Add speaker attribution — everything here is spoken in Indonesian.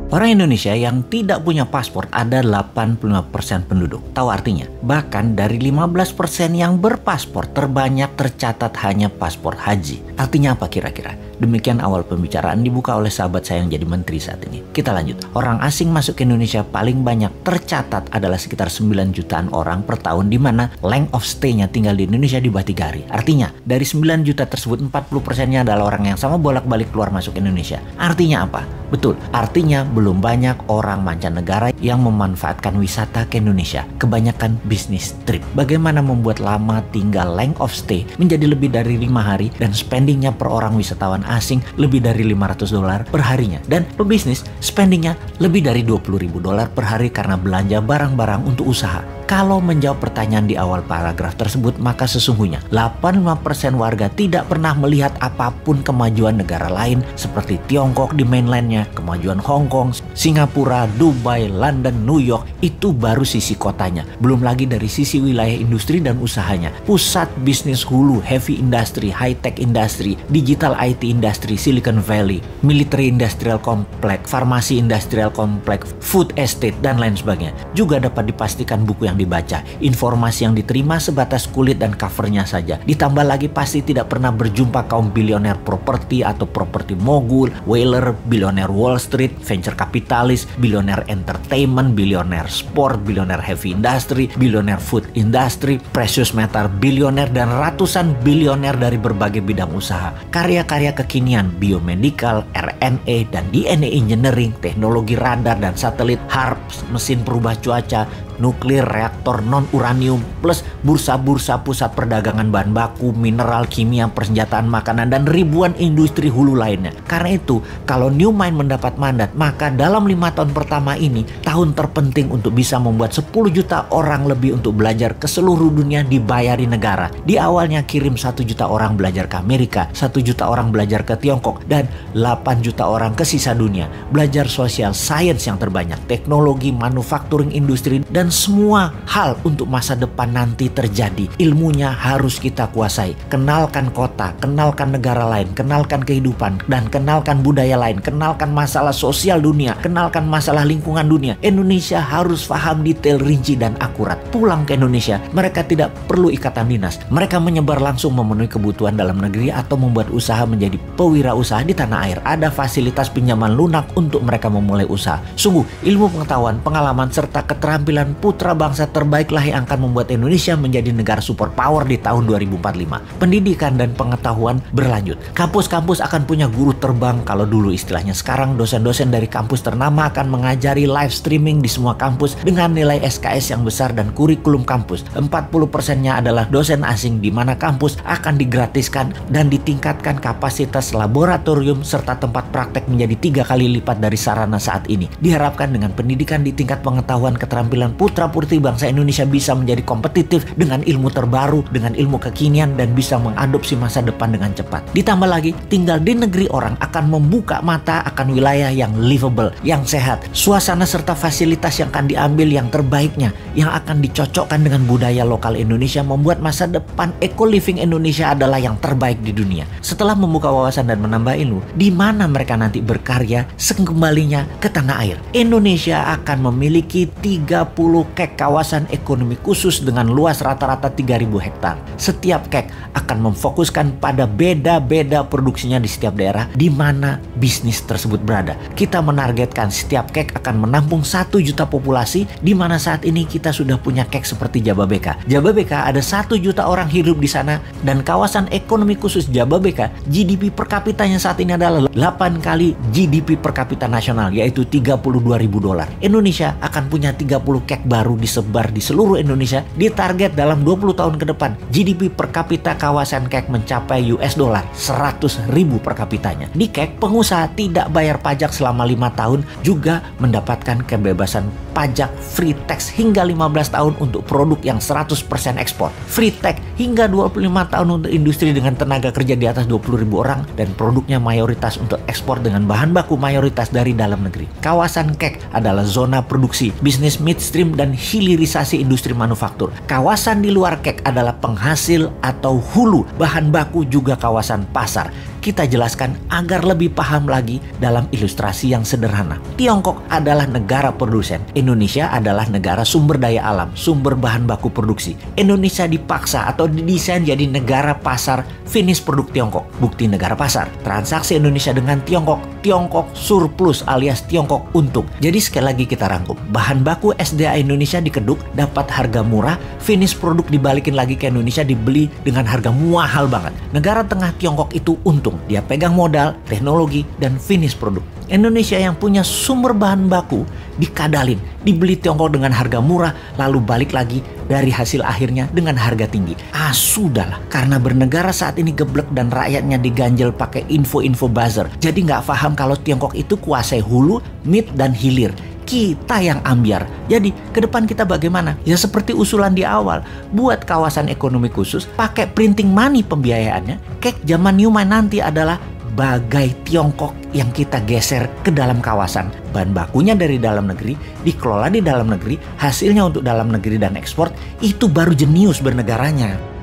Speaker 1: Orang Indonesia yang tidak punya paspor ada 85% penduduk. Tahu artinya? Bahkan dari 15% yang berpaspor, terbanyak tercatat hanya paspor haji. Artinya apa kira-kira? Demikian awal pembicaraan dibuka oleh sahabat saya yang jadi menteri saat ini. Kita lanjut. Orang asing masuk ke Indonesia paling banyak tercatat adalah sekitar 9 jutaan orang per tahun, di mana length of stay-nya tinggal di Indonesia di Batigari. Artinya, dari 9 juta tersebut 40%-nya adalah orang yang sama bolak-balik keluar masuk Indonesia. Artinya apa? Betul, artinya belum banyak orang mancanegara yang memanfaatkan wisata ke Indonesia. Kebanyakan bisnis trip. Bagaimana membuat lama tinggal length of stay menjadi lebih dari 5 hari dan spendingnya per orang wisatawan asing lebih dari $500 per harinya. Dan pebisnis spendingnya lebih dari $20.000 per hari karena belanja barang-barang untuk usaha. Kalau menjawab pertanyaan di awal paragraf tersebut, maka sesungguhnya 85% warga tidak pernah melihat apapun kemajuan negara lain seperti Tiongkok di mainlandnya, kemajuan Hong Kong, Singapura, Dubai, London, New York. Itu baru sisi kotanya. Belum lagi dari sisi wilayah industri dan usahanya. Pusat bisnis hulu, heavy industry, high-tech industry, digital IT industry, Silicon Valley, military industrial complex, farmasi industrial complex, food estate, dan lain sebagainya. Juga dapat dipastikan buku yang dibaca, informasi yang diterima sebatas kulit dan covernya saja. Ditambah lagi pasti tidak pernah berjumpa kaum bilioner properti atau properti mogul, whaler, bilioner Wall Street, venture kapitalis, bilioner entertainment, bilioner sport, bilioner heavy industry, bilioner food industry, precious metal bilioner, dan ratusan bilioner dari berbagai bidang usaha. Karya-karya kekinian, biomedical, RNA dan DNA engineering, teknologi radar dan satelit, HARP, mesin perubah cuaca, nuklir, reaktor non-uranium, plus bursa-bursa pusat perdagangan bahan baku, mineral, kimia, persenjataan makanan, dan ribuan industri hulu lainnya. Karena itu, kalau New Mind mendapat mandat, maka dalam 5 tahun pertama ini, tahun terpenting untuk bisa membuat 10 juta orang lebih untuk belajar ke seluruh dunia dibayari negara. Di awalnya kirim 1 juta orang belajar ke Amerika, 1 juta orang belajar ke Tiongkok, dan 8 juta orang ke sisa dunia. Belajar sosial, sains yang terbanyak, teknologi, manufacturing, industri, dan semua hal untuk masa depan nanti terjadi. Ilmunya harus kita kuasai. Kenalkan kota, kenalkan negara lain, kenalkan kehidupan, dan kenalkan budaya lain, kenalkan masalah sosial dunia, kenalkan masalah lingkungan dunia. Indonesia harus paham detail, rinci, dan akurat. Pulang ke Indonesia, mereka tidak perlu ikatan dinas. Mereka menyebar langsung memenuhi kebutuhan dalam negeri atau membuat usaha menjadi pewirausaha di tanah air. Ada fasilitas pinjaman lunak untuk mereka memulai usaha. Sungguh, ilmu pengetahuan, pengalaman, serta keterampilan putra bangsa terbaiklah yang akan membuat Indonesia menjadi negara superpower di tahun 2045. Pendidikan dan pengetahuan berlanjut. Kampus-kampus akan punya guru terbang kalau dulu istilahnya. Sekarang dosen-dosen dari kampus ternama akan mengajari live streaming di semua kampus dengan nilai SKS yang besar dan kurikulum kampus. 40%-nya adalah dosen asing, di mana kampus akan digratiskan dan ditingkatkan kapasitas laboratorium serta tempat praktek menjadi 3 kali lipat dari sarana saat ini. Diharapkan dengan pendidikan di tingkat pengetahuan, keterampilan putra-putri bangsa Indonesia bisa menjadi kompetitif dengan ilmu terbaru, dengan ilmu kekinian, dan bisa mengadopsi masa depan dengan cepat. Ditambah lagi, tinggal di negeri orang akan membuka mata akan wilayah yang livable, yang sehat, suasana serta fasilitas yang akan diambil yang terbaiknya, yang akan dicocokkan dengan budaya lokal Indonesia, membuat masa depan eco-living Indonesia adalah yang terbaik di dunia. Setelah membuka wawasan dan menambah ilmu, di mana mereka nanti berkarya sekembalinya ke tanah air. Indonesia akan memiliki 30 kek kawasan ekonomi khusus dengan luas rata-rata 3.000 hektar. Setiap kek akan memfokuskan pada beda-beda produksinya di setiap daerah di mana bisnis tersebut berada. Kita menargetkan setiap kek akan menampung 1 juta populasi, di mana saat ini kita sudah punya kek seperti Jababeka. Jababeka ada 1 juta orang hidup di sana, dan kawasan ekonomi khusus Jababeka GDP per kapitanya saat ini adalah 8 kali GDP per kapita nasional, yaitu $32.000. Indonesia akan punya 30 kek baru disebar di seluruh Indonesia. Ditarget dalam 20 tahun ke depan GDP per kapita kawasan kek mencapai $100.000 per kapitanya. Di kek, pengusaha tidak bayar pajak selama 5 tahun, juga mendapatkan kebebasan pajak free tax hingga 15 tahun untuk produk yang 100% ekspor. Free tax hingga 25 tahun untuk industri dengan tenaga kerja di atas 20.000 orang, dan produknya mayoritas untuk ekspor dengan bahan baku mayoritas dari dalam negeri. Kawasan kek adalah zona produksi, bisnis midstream, dan hilirisasi industri manufaktur. Kawasan di luar kek adalah penghasil atau hulu bahan baku, juga kawasan pasar. kita jelaskan agar lebih paham lagi dalam ilustrasi yang sederhana. Tiongkok adalah negara produsen. Indonesia adalah negara sumber daya alam, sumber bahan baku produksi. Indonesia dipaksa atau didesain jadi negara pasar finish produk Tiongkok. Bukti negara pasar. Transaksi Indonesia dengan Tiongkok, Tiongkok surplus alias Tiongkok untung. Jadi sekali lagi kita rangkum. Bahan baku SDA Indonesia dikeduk, dapat harga murah, finish produk dibalikin lagi ke Indonesia, dibeli dengan harga mahal banget. Negara tengah Tiongkok itu untung. Dia pegang modal, teknologi, dan finish produk. Indonesia yang punya sumber bahan baku dikadalin, dibeli Tiongkok dengan harga murah, lalu balik lagi dari hasil akhirnya dengan harga tinggi. Sudahlah, karena bernegara saat ini geblek dan rakyatnya diganjel pakai info-info buzzer. Jadi nggak paham kalau Tiongkok itu kuasai hulu, mid, dan hilir. Kita yang ambiar. Jadi ke depan kita bagaimana? Ya seperti usulan di awal, buat kawasan ekonomi khusus, pakai printing money pembiayaannya. Kayak zaman Newman nanti adalah bagai Tiongkok yang kita geser ke dalam kawasan. Bahan bakunya dari dalam negeri, dikelola di dalam negeri, hasilnya untuk dalam negeri dan ekspor, itu baru jenius bernegaranya.